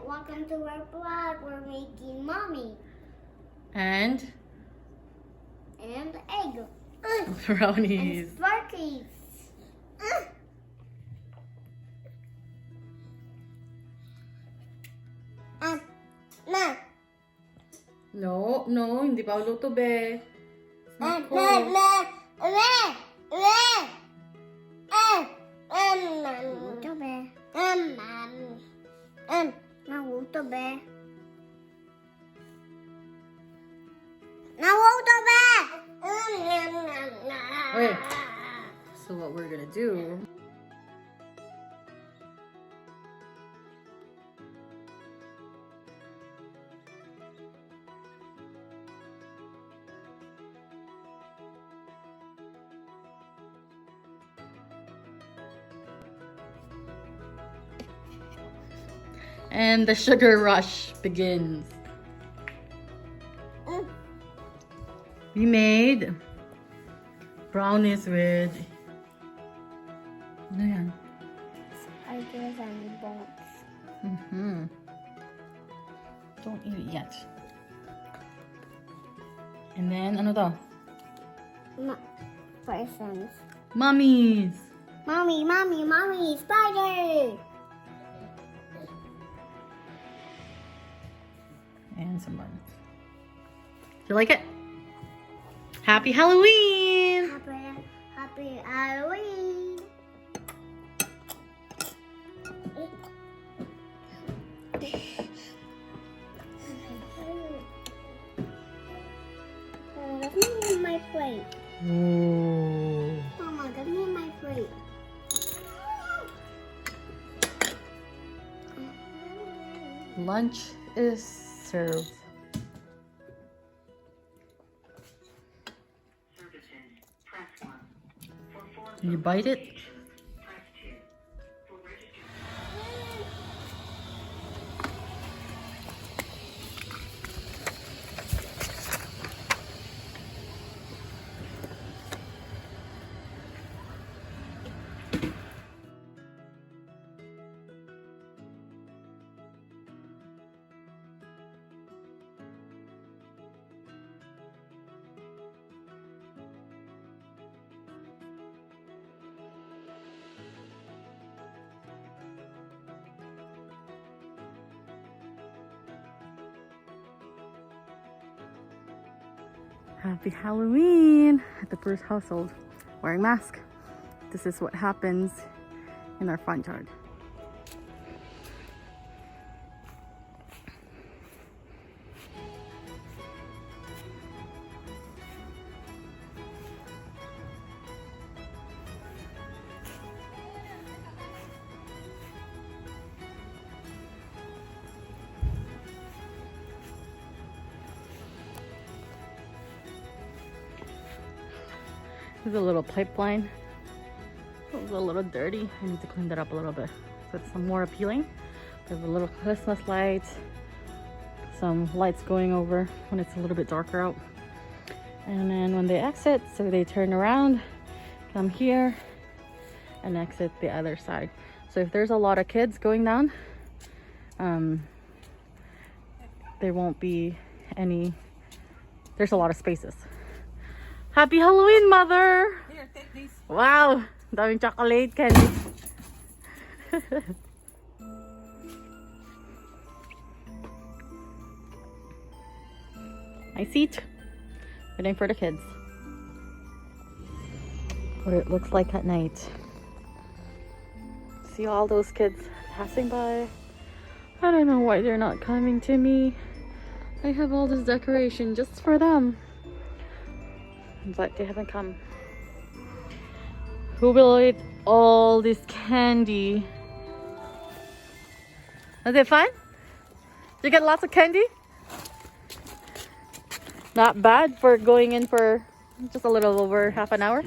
welcome to our vlog. We're making mommy And egg. brownies. And Sparkies. Ma. No, no, hindi pa luto, be. It's not cold. Naguto be. Naguto be. Naguto be. Okay. So what we're gonna do? And the sugar rush begins. We made brownies with ano yan? Spiders and bones. Don't eat it yet. And then ano to? Persons. Mummies. Mommy, spider! And some buns. Do you like it? Happy Halloween! Happy Halloween! Give me my plate. Ooh. Mama, give me my plate. Lunch is served. Can you bite it? Happy Halloween at the Burrs household. Wearing mask. This is what happens in our front yard. There's a little pipeline. It was a little dirty. I need to clean that up a little bit so it's some more appealing. There's a little Christmas lights, some lights going over when it's a little bit darker out. And then when they exit, so they turn around, come here, and exit the other side. So if there's a lot of kids going down, there won't be any, there's a lot of spaces. Happy Halloween, Mother! Here, take this. Wow! Daming chocolate candy. My seat. Waiting for the kids. What it looks like at night. See all those kids passing by. I don't know why they're not coming to me. I have all this decoration just for them. But they haven't come. Who will eat all this candy? Was it fun? Did you get lots of candy? Not bad for going in for just a little over half an hour.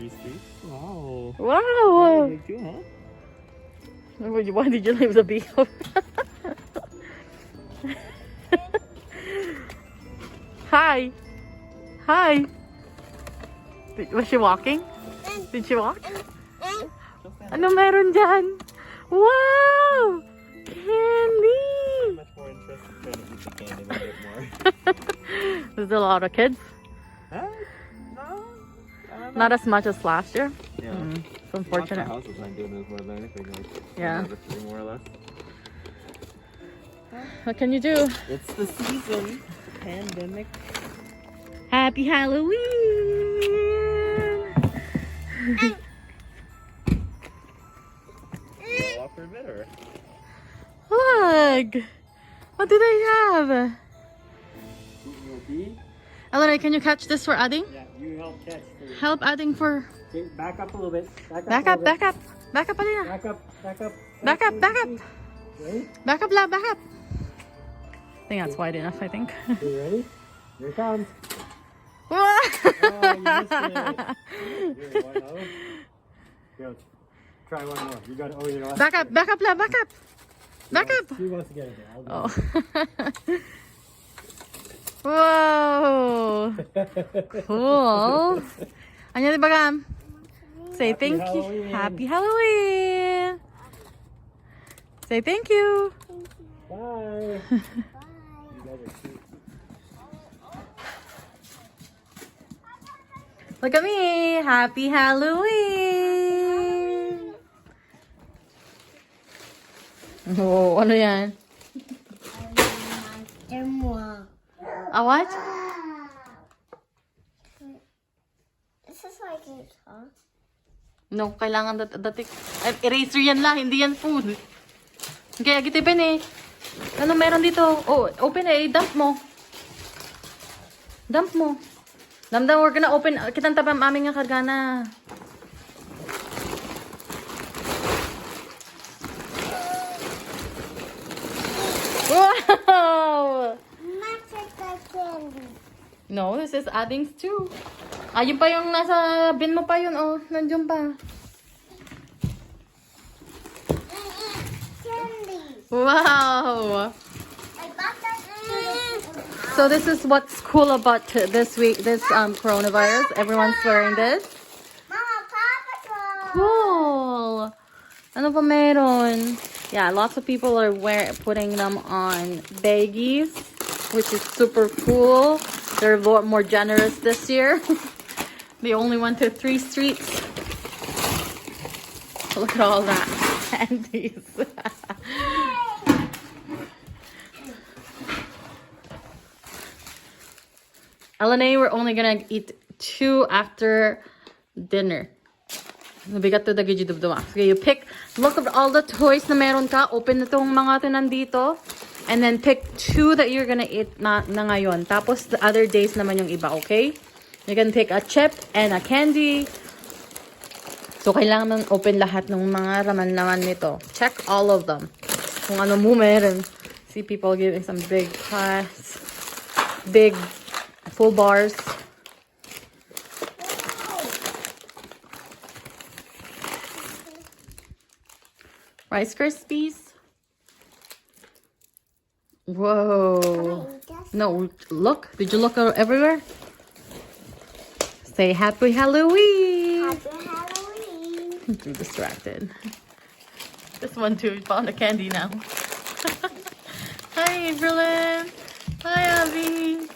Wow. Wow! Big deal, huh? Why did you leave the bee over? Hi! Hi! Was she walking? Did she walk? Ano meron dyan? Wow! Candy! Much more in There's a lot of kids. Huh? No. I don't know. Not as much as last year. Yeah. It's unfortunate. The house is not doing this more than anything. Like, Yeah. another 3 more or less. What can you do? It's the season. Pandemic. Happy Halloween! Go off for a bit or? Look! What do they have? Elena, can you catch this for adding? Yeah, you help catch. Help adding for... Okay, back up a little bit. Back up, back up. Back up, Alina. Back up, back up. Back up, back up. Ready? Back up, lab, back up. I think that's wide enough, I think. Okay, you ready? Here it comes. Whoa! Oh, you missed it. Here, one more. Go. Try one more. You got it. Oh, you know what? Back up, lab, back up. Back up. She wants to get it there. I'll do Oh. Whoa! Cool. Ano di ba, Gam? Say Happy thank you. Halloween. Happy Halloween. Say thank you. Bye. Bye. You guys are cute. Look at me. Happy Halloween. Oh, ano yan? A what? This is like it, huh? No, kailangan datik. Eraser yan lang, hindi yan food. Kaya gitipin eh. Ano meron dito? Oh, open eh. Dump mo. Dump mo. Damdam, we're gonna open. Kitang tabam aming nga kargana. Wow! Magical candy. No, this is addings too. Ayun pa yung nasa bin mo pa yun. Oh, nandiyan pa. Candy. Wow! I bought that So this is what's cool about this week, this coronavirus. Everyone's wearing this. Mama, Papa Claus. Cool! Ano pa meron? Yeah, lots of people are putting them on baggies, which is super cool. They're a lot more generous this year. They only went to 3 streets. Look at all that candies. Elena, we're only gonna eat 2 after dinner. Nabigat to the gijidubduma. Okay, you pick, look at all the toys na meron ka. Open na tong mga nandito. And then pick 2 that you're gonna eat na ngayon. Tapos the other days naman yung iba, okay? You can pick a chip and a candy. So, kailangan open lahat ng mga laman-laman nito. Check all of them. Kung ano mo meron. See people giving some big pies. Big full bars. Rice Krispies. Whoa. No, look. Did you look everywhere? Say Happy Halloween. Happy Halloween. Too distracted. This one too. Found a candy now. Hi, Evelyn. Hi, Abby.